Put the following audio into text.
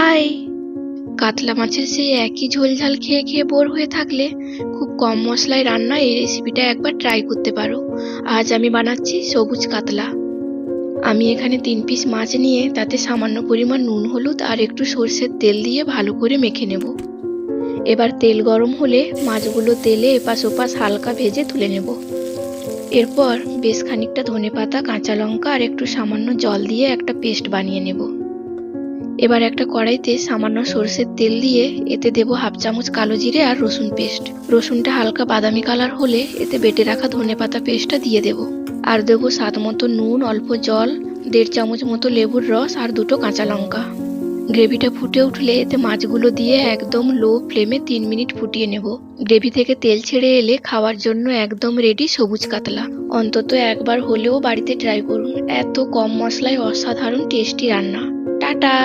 High! কাতলা মাছের সেই একই ঝোল ঝাল খেয়ে খেয়ে বোর হয়ে থাকলে খুব কম মশলায় রান্না এই রেসিপিটা একবার ট্রাই করতে পারো। আজ আমি বানাচ্ছি সবুজ কাতলা। আমি এখানে 3 পিস মাছ নিয়ে তাতে সামান্য পরিমাণ নুন, হলুদ আর একটু সর্ষের তেল দিয়ে ভালো করে মেখে নেব। এবার তেল গরম হলে মাছগুলো তেলে এপাশ ওপাশ হালকা ভেজে তুলে নেব। এরপর বেশ খানিকটা ধনেপাতা, কাঁচা লঙ্কা আর একটু সামান্য জল দিয়ে একটা পেস্ট বানিয়ে নেব। এবার একটা কড়াইতে সামান্য সরষের তেল দিয়ে এতে দেব হাফ চামচ কালো জিরে আর রসুন পেস্ট। রসুনটা হালকা বাদামি কালার হলে এতে বেটে রাখা ধনেপাতা পেস্টটা দিয়ে দেব। আর দেব স্বাদ মতো নুন, অল্প জল, 1.5 চামচ মতো লেবুর রস আর 2টো কাঁচা লঙ্কা। গ্রেভিটা ফুটে উঠলে এতে মাছগুলো দিয়ে একদম লো ফ্লেমে 3 মিনিট ফুটিয়ে নেব। গ্রেভি থেকে তেল ছেড়ে এলে খাওয়ার জন্য একদম রেডি সবুজ কাতলা। অন্তত একবার হলেও বাড়িতে ট্রাই করুন, এত কম মশলায় অসাধারণ টেস্টি রান্না। টাটা।